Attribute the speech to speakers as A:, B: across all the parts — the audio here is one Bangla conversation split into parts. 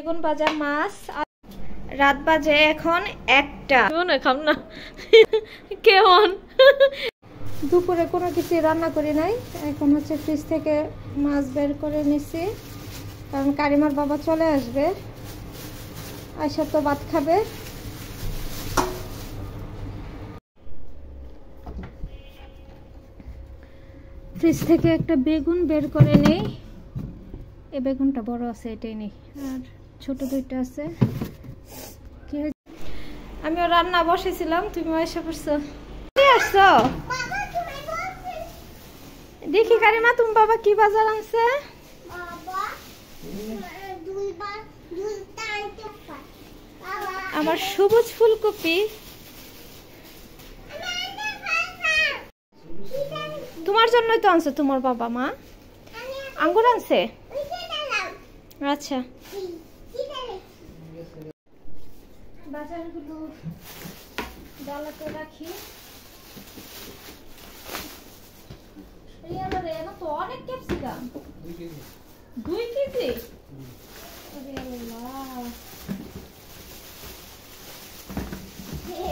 A: বেগুন ভাজা মাছ। রাত বাজে এখন 1টা। খাম না কেমন দুপুরে কোনো কিছু রান্না করি নাই। এখন হচ্ছে ফ্রিজ থেকে মাছ বের করে নিছি, কারণ কারিমার বাবা চলে আসবে, আইসা তো ভাত খাবে। ফ্রিজ থেকে একটা বেগুন বের করে নেই। এই বেগুনটা বড় আছে, এটাই নেই, আর ছোট দুইটা আছে। কি আমিও রান্না বসেছিলাম, তুমি এসে পড়ছো। আসছো দেখি কারিমা, তুমি বাবা কি বাজার আনছে? আমার সবুজ ফুলকপি। তোমার জন্যই তো আনছে তোমার বাবা। মা আঙ্গুর আনছে? আচ্ছা, বাজারগুলো ডালাতে রাখি। তো অনেক ক্যাপসিকাম, 2 কেজি।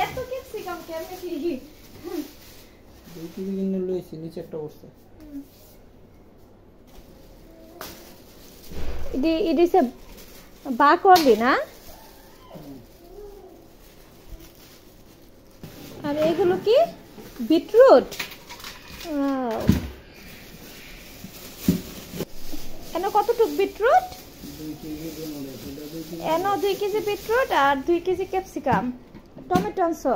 A: এত ক্যাপসিকাম কেমনে কি?
B: 2 কেজি কিনে লইছি, নিচে একটা বস্তা।
A: ইডিসে বা করলি না? আর এগুলো কি? বিটরুট। এনে কতটুক বিটরুট? 2 কেজি বিটরুট আর 2 কেজি ক্যাপসিকাম, টমেটো আনছো।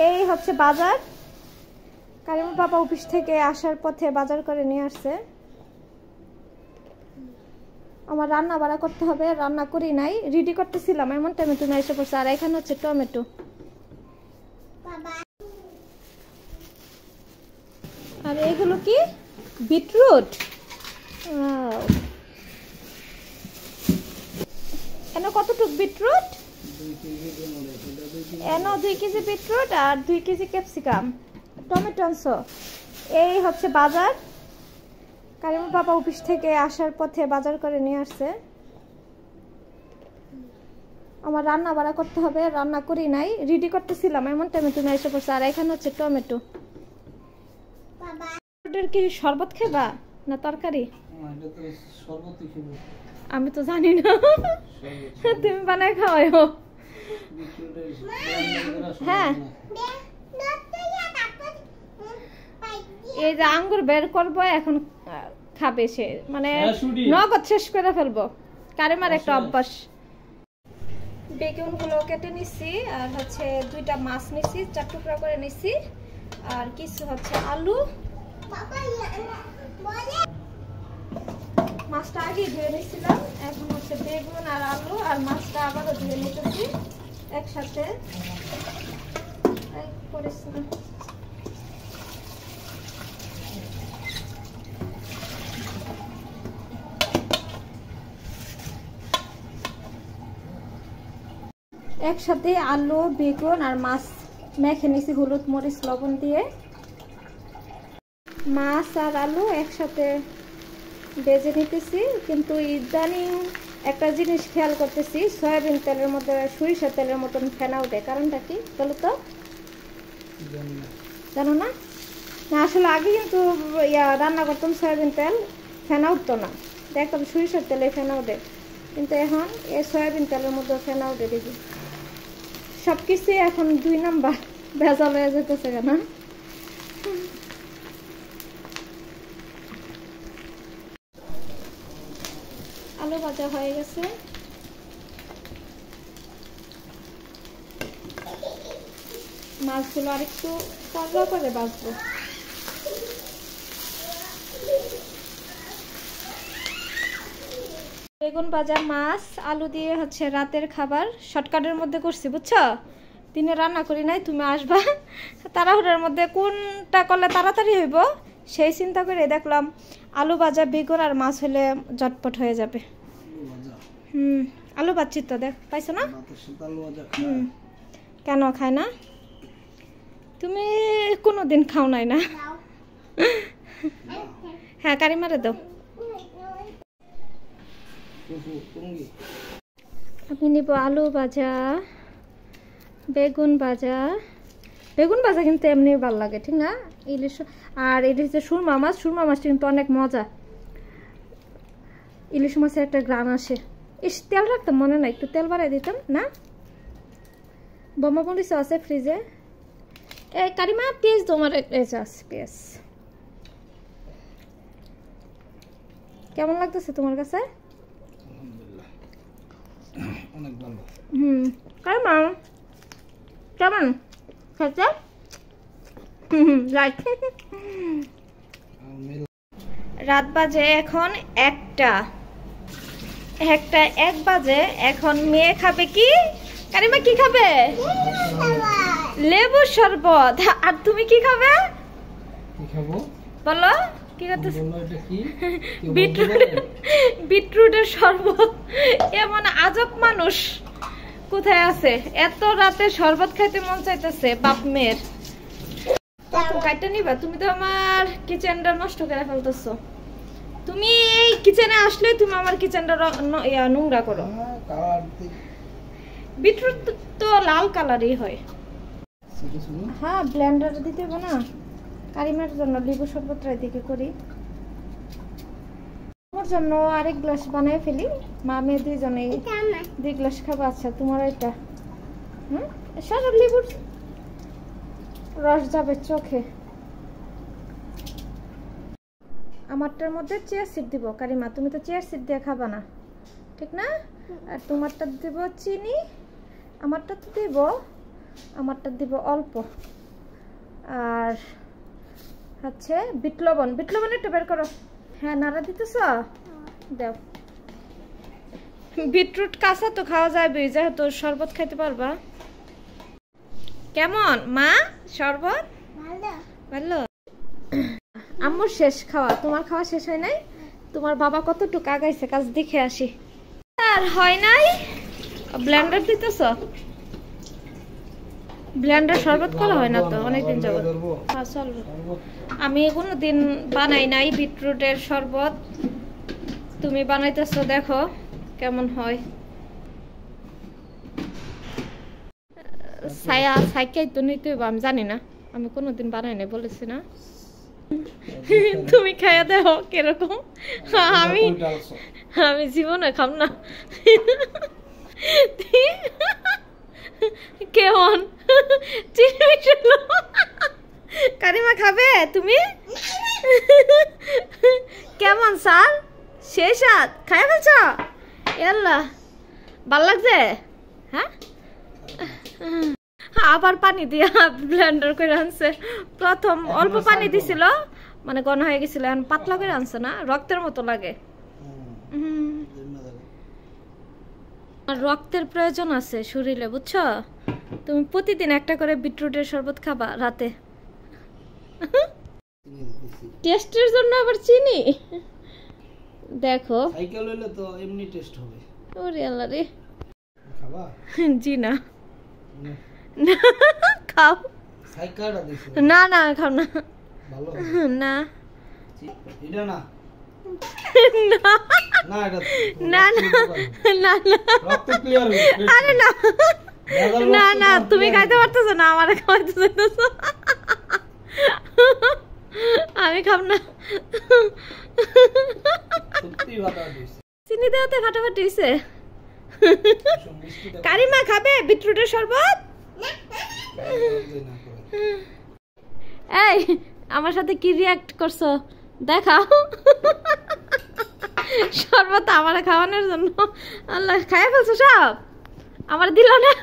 A: এই হচ্ছে বাজার। কারিমার বাবা অফিস থেকে আসার পথে বাজার করে নিয়ে আসছে। আমার রান্না বাড়া করতে হবে, রান্না করি নাই, রেডি করতেছিলাম, এমন টাইমে তুমি এসে পড়ছো। আর এখানে হচ্ছে টমেটো। আর এগুলো কি? বিটরুট। এনে কতটুক বিটরুট? 2 কেজি বিটরুট আর 2 কেজি ক্যাপসিকাম, টমেটো আনছো। এই হচ্ছে বাজার। কারিমার বাবা অফিস থেকে আসার পথে বাজার করে নিয়ে আসছে। আমার রান্না বাড়া করতে হবে, রান্না করি নাই, রেডি করতেছিলাম, এমন টাইমে তুমি এসে পড়ছো। আর এখানে হচ্ছে টমেটো। কি শরবত খাবা না তরকারি? আমি তো জানি না, তুমি বানায় খাওয়াও। হ্যাঁ, এই যে আঙ্গুর বের করবো এখন, খাবে সে, মানে নগদ শেষ করে ফেলবো। কারিমার একটা অভ্যাস। বেগুনগুলো কেটে নিছি, আর হচ্ছে 2টা মাছ নিছি, 4 টুকরা করে নিছি, আর কিছু হচ্ছে আলু। মাছটা আগে ধুয়ে নিছিলাম, এখন হচ্ছে বেগুন আর আলু আর মাছটা আবারও ধুয়ে নিতেছি একসাথে। একসাথে আলু, বেগুন আর মাছ মেখে নিছি হলুদ মরিচ লবণ দিয়ে। মাছ আর আলু একসাথে ভেজে নিতেছি। কিন্তু ইদানিং একটা জিনিস খেয়াল করতেছি, সয়াবিন তেলের মধ্যে সরিষার তেলের মতন ফেনা ওঠে। কারণটা কি বলো তো? জানো না? না আসলে আগে কিন্তু রান্না করতাম সয়াবিন তেল, ফেনা উঠতো না, দেখতাম সরিষার তেলে ফেনা ওঠে। কিন্তু এখন এই সয়াবিন তেলের মধ্যে ফেনা উঠে দেখি। সবকিছু এখন 2 নাম্বার ভেজাল হয়ে যেতেছে কেন? আলু ভাজা হয়ে গেছে। মাছগুলো আরেকটু পাতলা করে ভাজবো। বেগুন ভাজা মাছ আলু দিয়ে হচ্ছে রাতের খাবার, শর্টকাটের মধ্যে করছি, বুঝছো? দিনে রান্না করি নাই, তুমি আসবা, তাড়াহুড়োর মধ্যে কোনটা করলে তাড়াতাড়ি হইব সেই চিন্তা করে দেখলাম আলু ভাজা বেগুন আর মাছ হলে ঝটপট হয়ে যাবে। আলু ভাজছি তো, দেখ পাইছো না? কেন খায় না? তুমি কোনোদিন খাও নাই না? হ্যাঁ, কারিমারে দাও। আমি নিব আলু ভাজা, বেগুন ভাজা। বেগুন ভাজা কিন্তু এমনি ভালো লাগে, ঠিক না? ইলিশ আর ইলিশ যে সুরমা মাছটা কিন্তু অনেক মজা। ইলিশ মাছের একটা গ্রান আসে। ইস, তেল রাখতাম মনে নাই, একটু তেল বাড়াই দিতাম না। বোমা মরিচ আছে ফ্রিজে। এই কারিমা পেঁয়াজ তোমার আছে পেঁয়াজ। কেমন লাগতেছে তোমার কাছে?
B: অনেক ভালো।
A: কারিমা কেমন খেতে? লাইক। রাত বাজে এখন 1 বাজে। এখন মেয়ে খাবে কি? কারিমা কি খাবে? লেবুর শরবত। আর তুমি কি খাবে?
B: কি খাবো
A: বলো, কি করতেছ?
B: এটা কি?
A: বিটরুটের শরবত। এমন আজব মানুষ কোথায় আছে? এত রাতে শরবত খাইতে মন চাইতেছে বাপ মেয়ের। কাইটা নিবা? তুমি তো আমার কিচেনটা নষ্ট করে ফেলতেছো। তুমি এই কিচেনে আসলে তুমি আমার কিচেনটা নোংরা করো। বিটরুট তো লাল কালারই হয়। হ্যাঁ, ব্লেন্ডার দিতে হবে না। কারিমার জন্য লেবু শরবতটা এদিকে করি। আমার জন্য আরেক গ্লাস বানিয়ে ফেলি। মা মেয়ে দুইজনেই 2 গ্লাস খাবো। আচ্ছা, তোমার এটা সারা লেবুর রস যাবে চোখে। আমারটার মধ্যে চিয়া সিড দিব। কারিমা, তুমি তো চিয়া সিড দিয়ে খাবা না, ঠিক না? আর তোমারটা দিব চিনি, আমারটা তো দিব, আমারটা দিব অল্প। আর হচ্ছে বিট লবণ একটু বের করো। হ্যাঁ, নাড়া দিতেছ? দাও। বিটরুট কাঁচা তো খাওয়া যাবে, যেহেতু শরবত খাইতে পারবা। কেমন মা শরবত? ভালো। আম্মুর শেষ খাওয়া, তোমার খাওয়া শেষ হয় নাই? তোমার বাবা কতটুকু আগাইছে কাজ দেখে আসি। আর হয় নাই? ব্লেন্ডার দিতেছ? ব্লেন্ডার শরবত করা হয় না তো অনেকদিন যাবত। হ্যাঁ, চলবে। আমি কোনোদিন বানাই নাই বিটরুটের শরবত। তুমি বানাইতেছ, দেখো কেমন হয়। সাইকাই তো নিতে হবে, আমি জানি না, আমি কোনোদিন বানাই নাই, বলেছি না। তুমি খাইয়া দেখো কিরকম। আমি জীবনে খাম না। কেমন কারিমা খাবে তুমি? কেমন স্যার? সেই স্বাদ খাই ফেলছ? আল্লাহ, ভাল লাগছে? হ্যাঁ, আবার পানি দিয়া ব্লেন্ডার করে আনছে। প্রথম অল্প পানি দিছিল, মানে ঘন হয়ে গেছিল, এখন পাতলা করে আনছে না, রক্তের মতো লাগে। রক্তের প্রয়োজন আছে শরীরে, বুঝছো? তুমি প্রতিদিন একটা করে বিটরুটের শরবত খাবা রাতে। টেস্টের জন্য আবার চিনি? দেখো,
B: সাইকেল হইলে তো এমনি টেস্ট হবে।
A: ওরে আল্লাহ রে।
B: খাবা?
A: জি না। খাও।
B: সাইকেলটা দিছো?
A: না না, খাও না।
B: ভালো
A: না।
B: এটা না। না, এটা
A: না না না,
B: রক্ত ক্লিয়ার হবে।
A: আরে না না না, তুমি খাইতে পারতেছো না, আমারে খাওয়াইতে চাইতেছো। আমি খাব না।
B: সত্যি ভালো হইছে।
A: চিনি দেওয়াতে ফাটাফাটি হইছে। কারিমা খাবে বিটরুটের শরবত? এই, আমার সাথে কি রিয়াক্ট করছো দেখাও। শরবত আমার খাওয়ানোর জন্য আল্লাহ খাইয়া ফেলছো সব, আমার দিল না।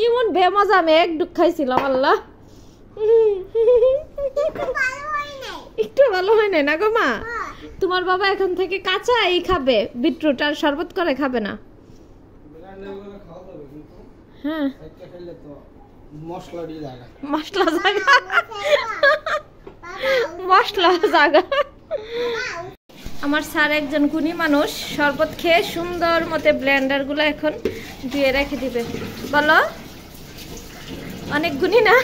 A: এমন বেমজা আমি এক ডুক খাইছিলাম। আল্লাহ, একটু ভালো হয় নাই না গো মা? তোমার বাবা এখন থেকে কাঁচা এই খাবে, বিটরুট আর শরবত করে খাবে না। হ্যাঁ, মশলা জাগা। আমার স্যার একজন গুণী মানুষ, শরবত খেয়ে সুন্দর মতে ব্লেন্ডার গুলো এখন দিয়ে রেখে দিবে। বলো, অনেক গুণী না?